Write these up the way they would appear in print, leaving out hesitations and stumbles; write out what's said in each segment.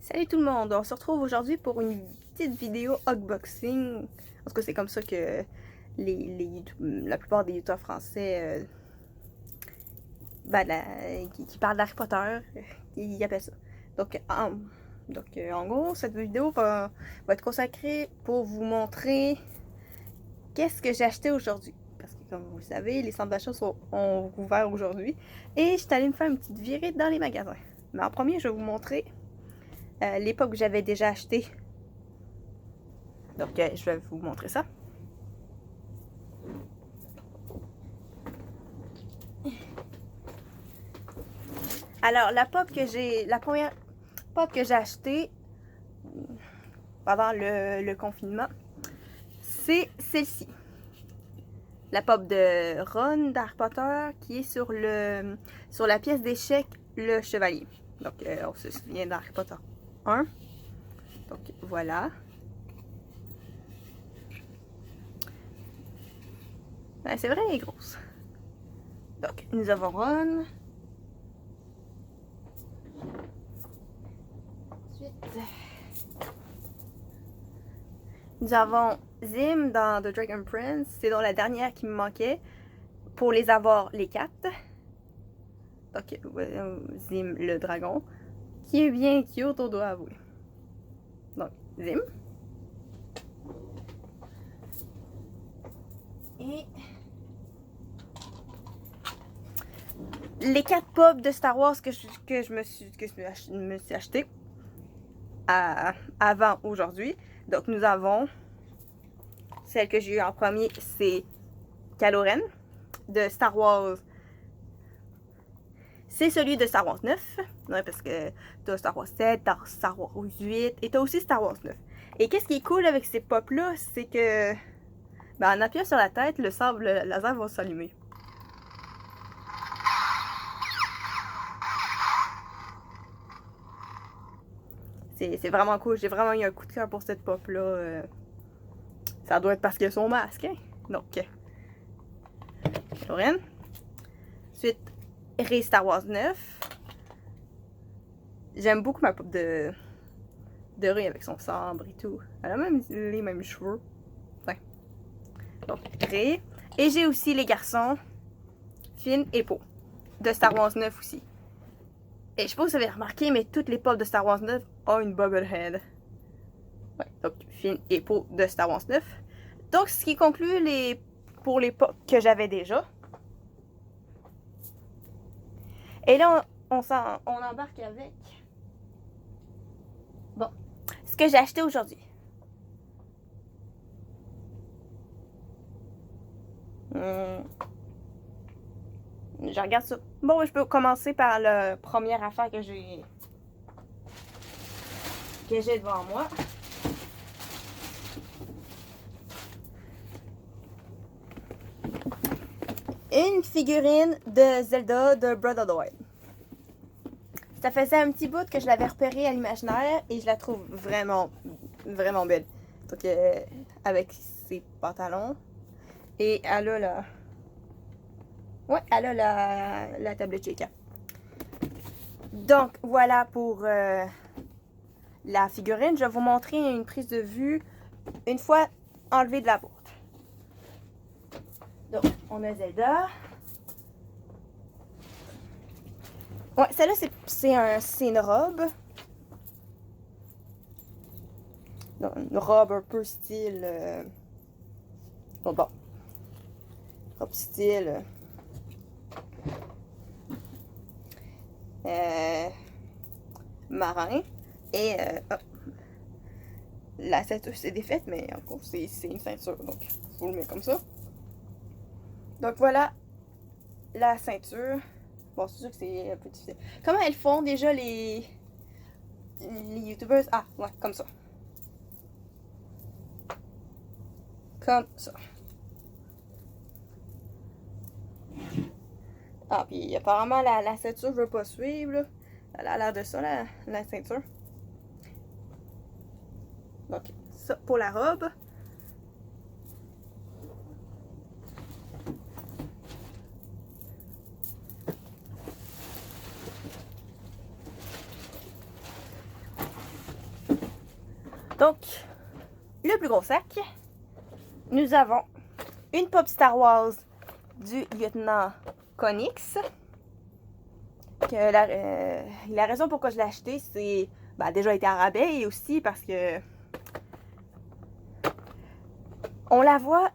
Salut tout le monde, on se retrouve aujourd'hui pour une petite vidéo unboxing. En tout cas, c'est comme ça que la plupart des youtubeurs français qui parlent d'Harry Potter, ils appellent ça. En gros, cette vidéo va être consacrée pour vous montrer qu'est-ce que j'ai acheté aujourd'hui. Parce que comme vous le savez, les centres d'achat ont rouvert aujourd'hui. Et je suis allée me faire une petite virée dans les magasins. Mais en premier, je vais vous montrer les pops que j'avais déjà acheté. Donc, je vais vous montrer ça. Alors, la première pop que j'ai achetée pendant le confinement, c'est celle-ci. La pop de Ron d'Harry Potter qui est sur la pièce d'échecs Le Chevalier. Donc, on se souvient d'Harry Potter 1. Donc, voilà. Ben, c'est vrai, elle est grosse. Donc, nous avons Ron. Ensuite, nous avons Zim dans The Dragon Prince. C'est donc la dernière qui me manquait pour les avoir les 4. Donc, Zim le dragon, qui est bien cute, on doit avouer. Donc, Zim. Et les 4 pops de Star Wars que je me suis acheté avant aujourd'hui. Donc, nous avons celle que j'ai eu en premier, c'est Kylo Ren de Star Wars. C'est celui de Star Wars 9, ouais, parce que t'as Star Wars 7, t'as Star Wars 8 et t'as aussi Star Wars 9. Et qu'est-ce qui est cool avec ces pops-là, c'est que en appuyant sur la tête, le sable laser va s'allumer. C'est vraiment cool, j'ai vraiment eu un coup de cœur pour cette pop-là. Ça doit être parce qu'il y a son masque, hein? Donc, Kylo Ren. Ensuite, Rey Star Wars 9. J'aime beaucoup ma pop de Rey avec son sabre et tout. Elle a même les mêmes cheveux. Enfin. Donc, Rey. Et j'ai aussi les garçons, Finn et Poe, de Star Wars 9 aussi. Et je sais pas si vous avez remarqué, mais toutes les pops de Star Wars 9 ont une bobblehead. Ouais, donc Finn et Poe de Star Wars 9. Donc, ce qui conclut pour les pops que j'avais déjà. Et là, on embarque avec ce que j'ai acheté aujourd'hui. Je regarde ça. Bon, je peux commencer par la première affaire que j'ai devant moi. Une figurine de Zelda de Breath of the Wild. Ça faisait un petit bout que je l'avais repérée à l'imaginaire et je la trouve vraiment, vraiment belle. Donc, avec ses pantalons. Et elle a la tablette Sheikah. Donc, voilà pour la figurine. Je vais vous montrer une prise de vue une fois enlevée de la boîte. Donc, on a Zelda. Ouais, celle-là, c'est une robe. Donc, une robe un peu style... robe style... marin. Et la ceinture s'est défaite, mais en gros, c'est une ceinture. Donc, je vous le mets comme ça. Donc, voilà la ceinture. Bon, c'est sûr que c'est un peu difficile. Comment elles font déjà les youtubeurs? Ah, ouais, comme ça. Comme ça. Ah, puis apparemment, la ceinture veut pas suivre, là. Elle a l'air de ça, la ceinture. Donc, ça pour la robe. Donc, le plus gros sac, nous avons une pop Star Wars du lieutenant Connix. Que la raison pourquoi je l'ai acheté, c'est déjà été à rabais et aussi parce que on la voit,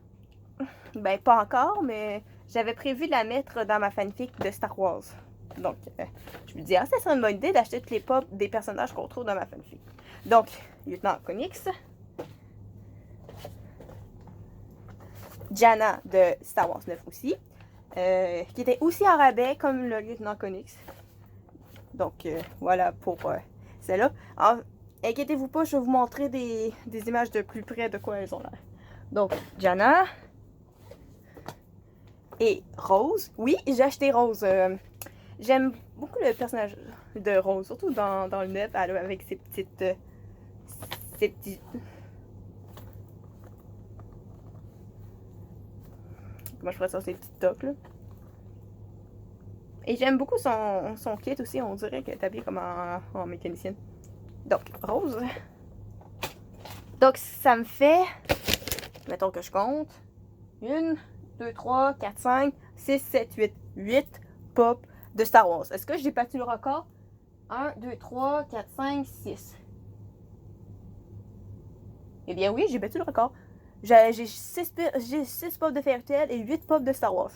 pas encore, mais j'avais prévu de la mettre dans ma fanfic de Star Wars. Donc, je me dis, ça serait une bonne idée d'acheter toutes les pop des personnages qu'on trouve dans ma fanfic. Donc, lieutenant Connix, Jana de Star Wars 9 aussi, qui était aussi en rabais comme le lieutenant Connix. Donc, voilà pour celle-là. Alors, inquiétez-vous pas, je vais vous montrer des images de plus près de quoi elles ont l'air. Donc, Jana et Rose. Oui, j'ai acheté Rose. J'aime beaucoup le personnage de Rose, surtout dans le 9, avec ses petits... Comment je ferais ça, ces petites toques, là. Et j'aime beaucoup son kit aussi, on dirait qu'elle est habillée comme en mécanicienne. Donc, Rose. Donc, ça me fait... Mettons que je compte. 1, 2, 3, 4, 5, 6, 7, 8. 8 pop de Star Wars. Est-ce que j'ai battu le record? 1, 2, 3, 4, 5, 6. Eh bien oui, j'ai battu le record. J'ai 6 pop de Fairy Tail et 8 pop de Star Wars.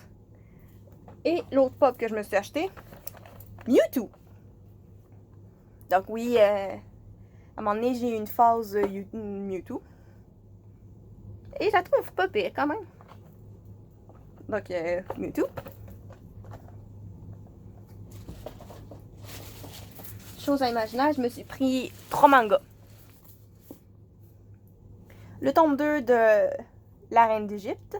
Et l'autre pop que je me suis acheté, Mewtwo. Donc oui, à un moment donné, j'ai eu une phase Mewtwo. Et je la trouve pas pire quand même. Donc, Mewtwo. Chose à imaginaire, je me suis pris 3 mangas. Le tome 2 de La Reine d'Égypte.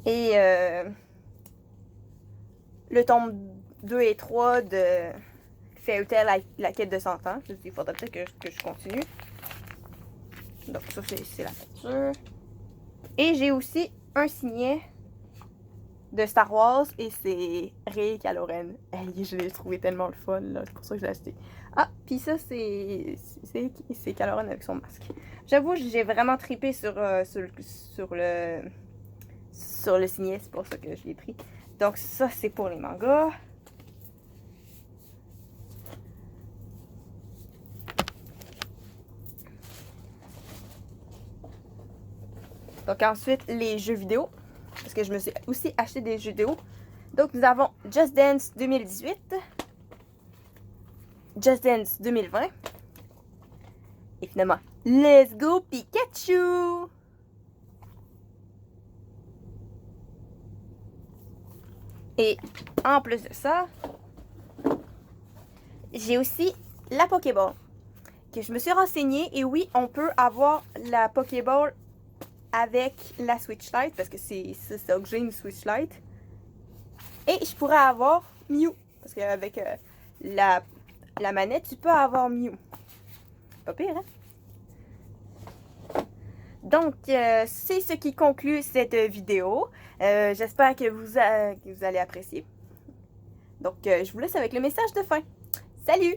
Et le tome 2 et 3 de Fairy Tail, la quête de 100 ans. Il faudrait peut-être que je continue. Donc ça, c'est la facture. Et j'ai aussi un signet de Star Wars et c'est Rey Kylo Ren. Hey, je l'ai trouvé tellement le fun, là. C'est pour ça que je l'ai acheté. Ah, puis ça, c'est Kylo Ren avec son masque. J'avoue, j'ai vraiment trippé sur le signet, c'est pour ça que je l'ai pris. Donc ça, c'est pour les mangas. Donc ensuite, les jeux vidéo. Parce que je me suis aussi acheté des jeux vidéo. Donc nous avons Just Dance 2018. Just Dance 2020. Et finalement, Let's Go Pikachu! Et en plus de ça, j'ai aussi la Pokéball. Que je me suis renseignée. Et oui, on peut avoir la Pokéball avec la Switch Lite, parce que c'est ça que j'ai, une Switch Lite. Et je pourrais avoir Mew, parce qu'avec la manette, tu peux avoir Mew. Pas pire, hein? Donc, c'est ce qui conclut cette vidéo. J'espère que vous allez apprécier. Donc, je vous laisse avec le message de fin. Salut!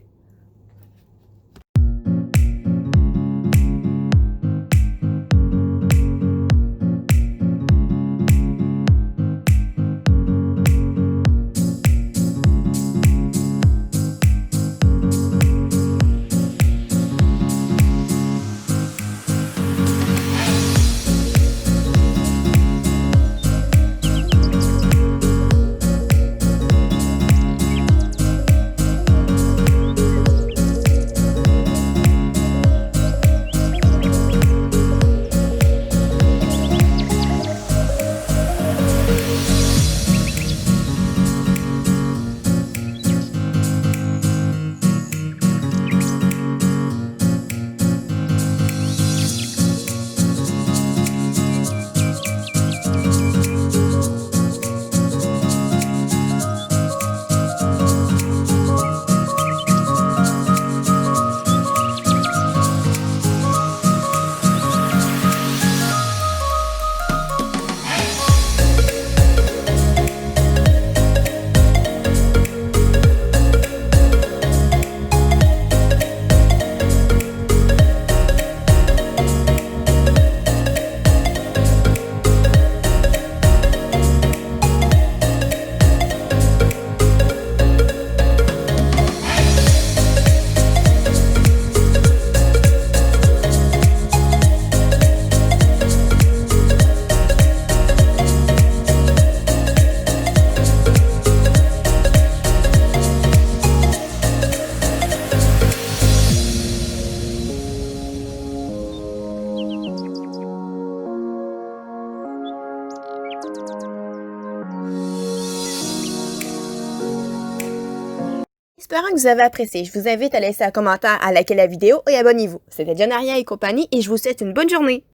espérant que vous avez apprécié. Je vous invite à laisser un commentaire, à liker la vidéo et abonnez-vous. C'était John Aria et compagnie et je vous souhaite une bonne journée.